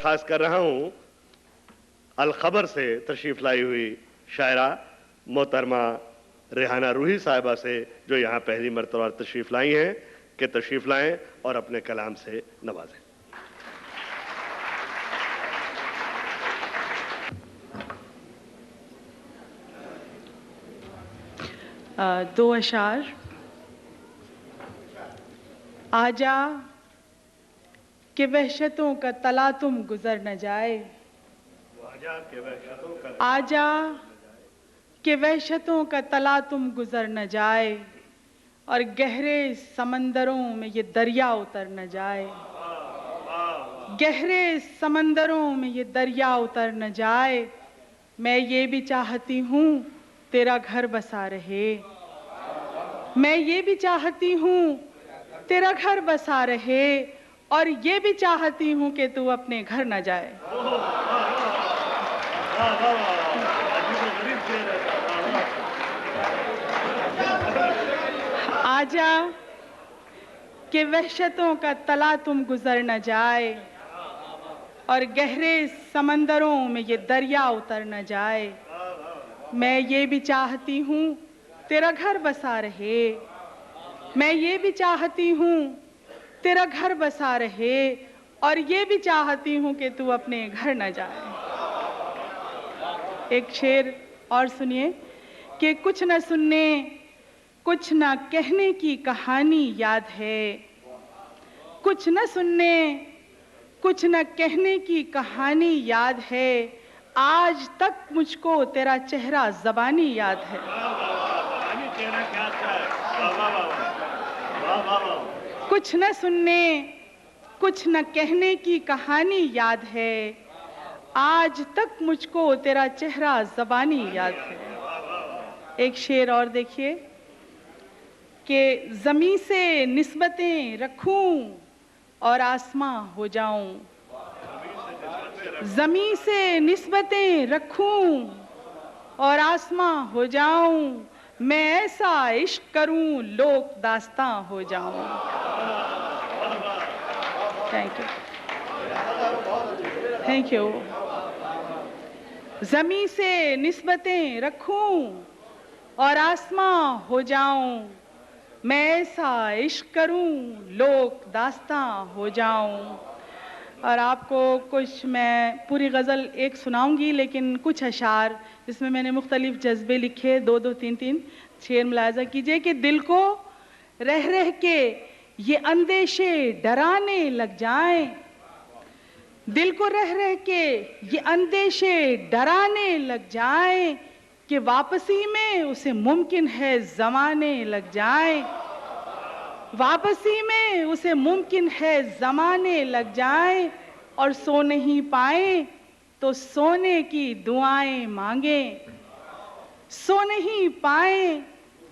خاص کر رہا ہوں الخبر سے تشریف لائی ہوئی شاعرہ محترمہ ریحانہ روحی صاحبہ سے، جو یہاں پہلی مرتبہ تشریف لائی ہیں، کہ تشریف لائیں اور اپنے کلام سے نوازیں۔ دو اشعار۔ آجا کہ وحشتوں کا تلاطم گزر نہ جائے، آجا کہ وحشتوں کا تلاطم گزر نہ جائے، اور گہرے سمندروں میں یہ دریا اتر نہ جائے، گہرے سمندروں میں یہ دریا اتر نہ جائے۔ میں یہ بھی چاہتی ہوں تیرا گھر بسا رہے، میں یہ بھی چاہتی ہوں تیرا گھر بسا رہے، اور یہ بھی چاہتی ہوں کہ تو اپنے گھر نہ جائے۔ آجا کہ وحشتوں کا تلاطم گزر نہ جائے، اور گہرے سمندروں میں یہ دریا اتر نہ جائے۔ میں یہ بھی چاہتی ہوں تیرا گھر بسا رہے، میں یہ بھی چاہتی ہوں تیرا گھر بسا رہے، اور یہ بھی چاہتی ہوں کہ تو اپنے گھر نہ جائے۔ ایک شعر اور سنیے کہ کچھ نہ سننے کچھ نہ کہنے کی کہانی یاد ہے، کچھ نہ سننے کچھ نہ کہنے کی کہانی یاد ہے، آج تک مجھ کو تیرا چہرہ زبانی یاد ہے۔ کچھ نہ سننے کچھ نہ کہنے کی کہانی یاد ہے، آج تک مجھ کو تیرا چہرہ زبانی یاد ہے۔ ایک شعر اور دیکھیے کہ زمیں سے نسبتیں رکھوں اور آسماں ہو جاؤں، زمیں سے نسبتیں رکھوں اور آسماں ہو جاؤں، میں ایسا عشق کروں لوک داستاں ہو جاؤں۔ Thank you. زمیں سے نسبتیں رکھوں اور آسماں ہو جاؤں، میں ایسا عشق کروں لوک داستاں ہو جاؤں۔ اور آپ کو کچھ میں پوری غزل ایک سناؤں گی، لیکن کچھ اشعار جس میں نے مختلف جذبے لکھے، دو دو تین تین شعر ملاحظہ کیجئے کہ دل کو رہ رہ کے یہ اندیشے ڈرانے لگ جائیں، دل کو رہ رہ کے یہ اندیشے ڈرانے لگ جائیں، کہ واپسی میں اسے ممکن ہے زمانے لگ جائیں، واپسی میں اسے ممکن ہے زمانے لگ جائیں، اور سو نہیں پائیں تو سونے کی دعائیں مانگیں، سو نہیں پائیں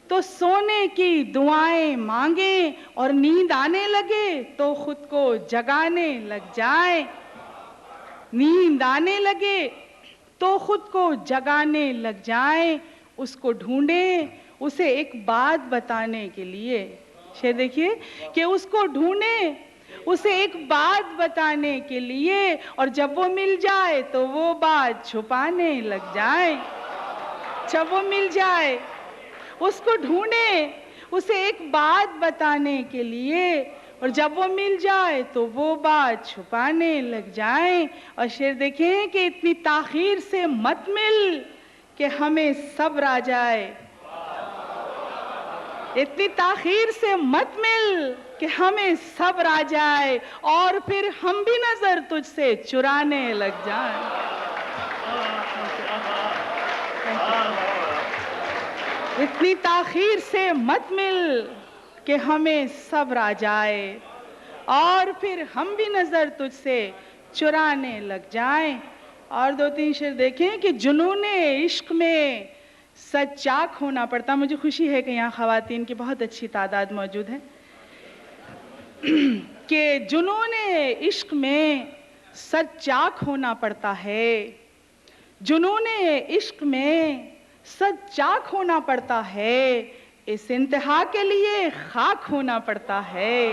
تو سونے کی دعائیں مانگیں، اور نیند آنے لگے تو خود کو جگانے لگ جائیں، نیند آنے لگے تو خود کو جگانے لگ جائیں، اس کو ڈھونڈیں اسے ایک بات بتانے کے لیے۔ شعر دیکھیے کہ اس کو ڈھونڈیں اسے ایک بات بتانے کے لیے، اور جب وہ مل جائے تو وہ بات چھپانے لگ جائیں، جب وہ مل جائے اس کو ڈھونڈیں اسے ایک بات بتانے کے لیے، اور جب وہ مل جائے تو وہ بات چھپانے لگ جائیں۔ اور شعر دیکھیں کہ اتنی تاخیر سے مت مل کہ ہمیں صبر آ جائے، اتنی تاخیر سے مت مل کہ ہمیں صبر آ جائے، اور پھر ہم بھی نظر تجھ سے چرانے لگ جائیں۔ اتنی تاخیر سے مت مل کہ ہمیں صبر آ جائے، اور پھر ہم بھی نظر تجھ سے چرانے لگ جائیں۔ اور دو تین شعر دیکھیں کہ جنون عشق میں سچاک ہونا پڑتا، مجھے خوشی ہے کہ یہاں خواتین کی بہت اچھی تعداد موجود ہے، کہ جنون عشق میں سچاک ہونا پڑتا ہے، جنون عشق میں سچاک ہونا پڑتا ہے، اس انتہا کے لیے خاک ہونا پڑتا ہے،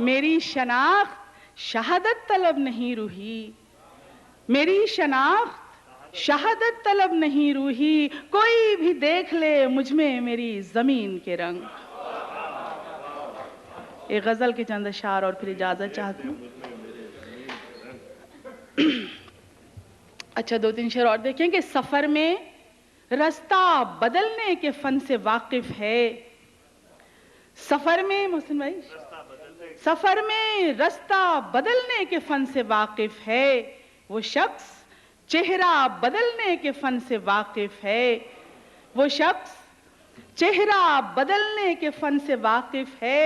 میری شناخت شہادت طلب نہیں روحی، میری شناخت شہادت طلب نہیں روحی، کوئی بھی دیکھ لے مجھ میں میری زمین کے رنگ۔ ایک غزل کے چند اشعار اور پھر اجازت چاہتی ہوں۔ اچھا 2-3 شعر اور دیکھیں کہ سفر میں رستہ بدلنے کے فن سے واقف ہے، سفر میں محسن بھائی سفر میں رستہ بدلنے کے فن سے واقف ہے، وہ شخص چہرہ بدلنے کے فن سے واقف ہے، وہ شخص چہرہ بدلنے کے فن سے واقف ہے،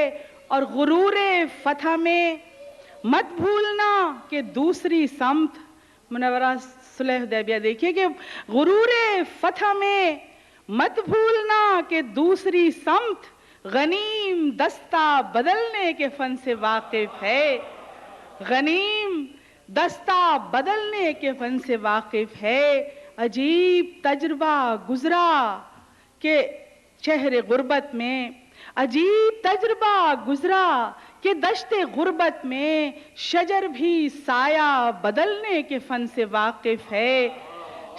اور غرور فتح میں مت بھولنا کہ دوسری سمت، منورہ صلح حدیبیہ دیکھیے کہ غرور فتح میں مت بھولنا کہ دوسری سمت غنیم دستہ بدلنے کے فن سے واقف ہے، غنیم دستہ بدلنے کے فن سے واقف ہے۔ عجیب تجربہ گزرا کہ شہر غربت میں، عجیب تجربہ گزرا کہ دشت غربت میں شجر بھی سایہ بدلنے کے فن سے واقف ہے،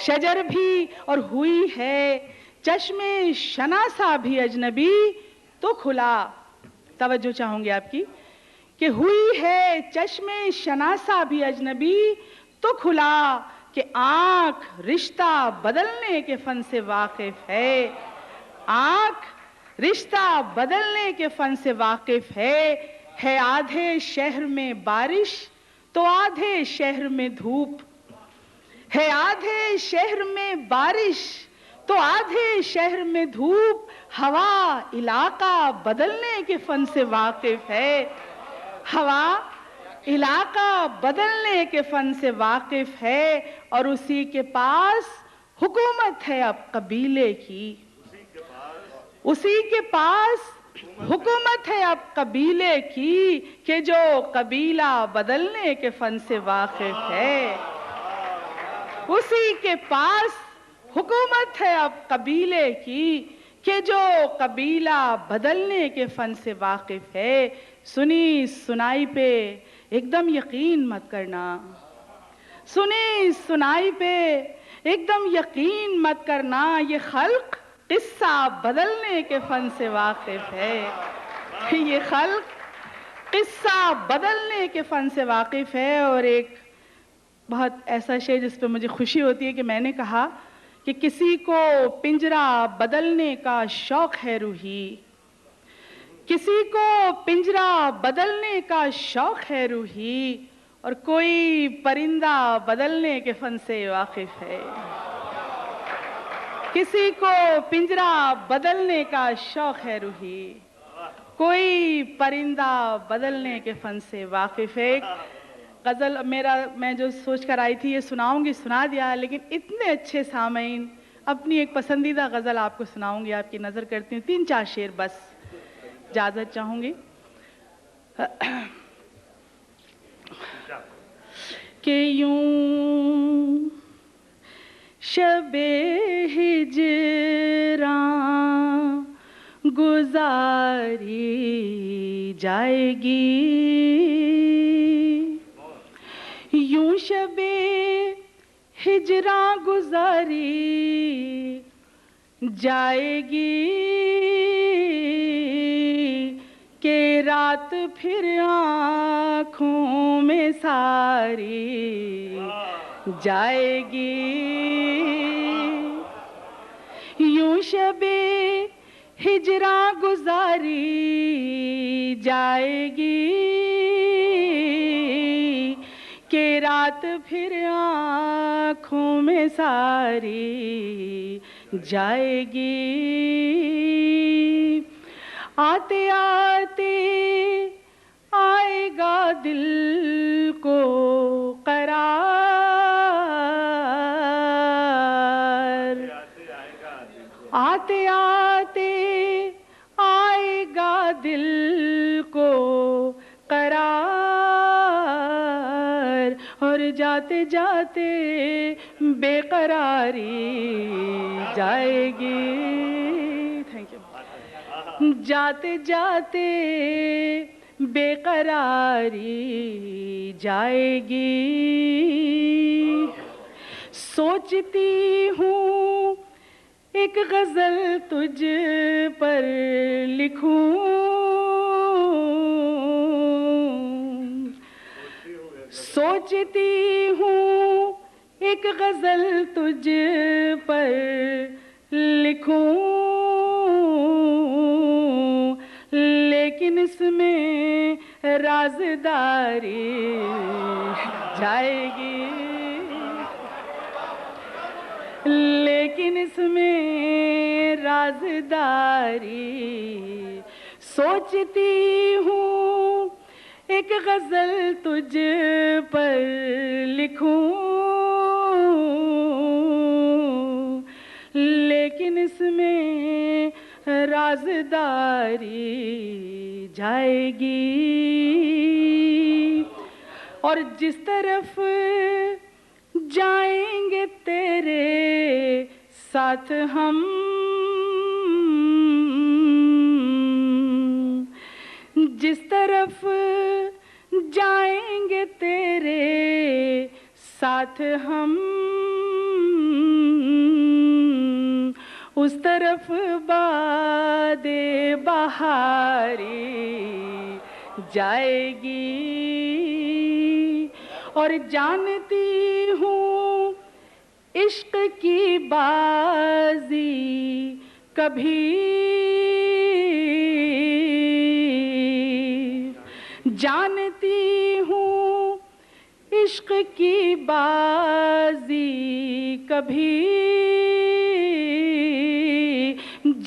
شجر بھی اور ہوئی ہے چشم شناسا بھی اجنبی تو کھلا، توجہ چاہوں گی آپ کی کہ ہوئی ہے چشم شناسا بھی اجنبی تو کھلا، کہ آنکھ رشتہ بدلنے کے فن سے واقف ہے، آنکھ رشتہ بدلنے کے فن سے واقف ہے آدھے شہر میں بارش تو آدھے شہر میں دھوپ، ہے آدھے شہر میں بارش تو آدھے شہر میں دھوپ، ہوا علاقہ بدلنے کے فن سے واقف ہے، ہوا علاقہ بدلنے کے فن سے واقف ہے، اور اسی کے پاس حکومت ہے اب قبیلے کی، اسی کے پاس حکومت ہے اب قبیلے کی، کہ جو قبیلہ بدلنے کے فن سے واقف ہے، اسی کے پاس حکومت ہے اب قبیلے کی، کہ جو قبیلہ بدلنے کے فن سے واقف ہے۔ سنی سنائی پہ ایک دم یقین مت کرنا، سنی سنائی پہ ایک دم یقین مت کرنا، یہ خلق قصہ بدلنے کے فن سے واقف ہے، یہ خلق قصہ بدلنے کے فن سے واقف ہے۔ اور ایک بہت ایسا شعر جس پہ مجھے خوشی ہوتی ہے کہ میں نے کہا کہ کسی کو پنجرہ بدلنے کا شوق ہے روحی، کسی کو پنجرہ بدلنے کا شوق ہے روحی، اور کوئی پرندہ بدلنے کے فن سے واقف ہے، کسی کو پنجرہ بدلنے کا شوق ہے روحی، کوئی پرندہ بدلنے کے فن سے واقف ہے۔ ایک غزل میں جو سوچ کر آئی تھی یہ سناؤں گی، سنا دیا، لیکن اتنے اچھے سامعین، اپنی ایک پسندیدہ غزل آپ کو سناؤں گی، آپ کی نظر کرتی ہوں، 3-4 شعر بس اجازت چاہوں گی کہ یوں شب ہجراں گزاری جائے گی، یوں شب ہجراں گزاری جائے گی، کہ رات پھر آنکھوں میں ساری جائے گی، یوں شب ہجراں گزاری جائے گی، کہ رات پھر آنکھوں میں ساری جائے گی، آتے آتے آئے گا دل کو قرار، آتے آتے آئے گا دل کو قرار، اور جاتے جاتے بے قراری جائے گی، تھینک یو، جاتے جاتے بے قراری جائے گی. سوچتی ہوں ایک غزل تجھ پر لکھوں, سوچتی ہوں ایک غزل تجھ پر لکھوں, لیکن اس میں رازداری جائے گی, لیکن اس میں رازداری. سوچتی ہوں ایک غزل تجھ پر لکھوں, لیکن اس میں رازداری جائے گی. اور جس طرف جائیں گے تیرے ساتھ ہم, جس طرف جائیں گے تیرے ساتھ ہم, اس طرف باد بہاری جائے گی. اور جانتی ہوں عشق کی بازی کبھی, جانتی ہوں عشق کی بازی کبھی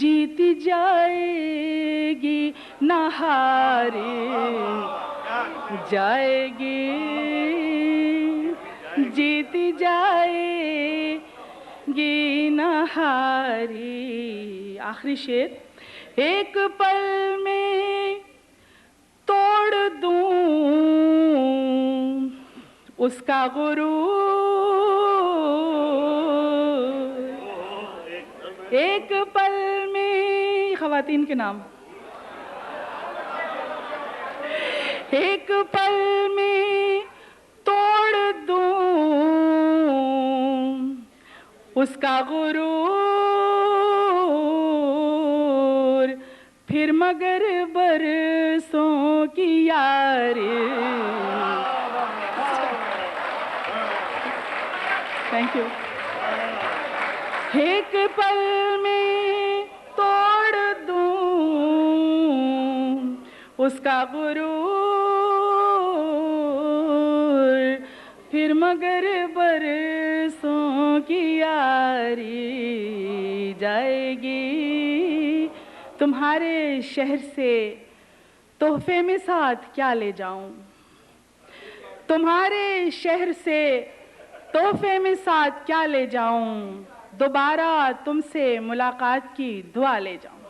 جیتی جائے گی نہ ہاری جائے گی, جیتی جائے گی نہ ہاری. آخری شعر. ایک پل میں توڑ دوں اس کا غرور, ایک پل میں, خواتین کے نام, ایک پل میں توڑ دوں اس کا غرور, پھر مگر برسوں کی یاری. Thank you. ایک پل میں توڑ دوں اس کا غرور, پھر مگر برسوں کی یاری جائے گی. تمہارے شہر سے تحفے میں ساتھ کیا لے جاؤں, تمہارے شہر سے تحفے میں ساتھ کیا لے جاؤں, دوبارہ تم سے ملاقات کی دعا لے جاؤں.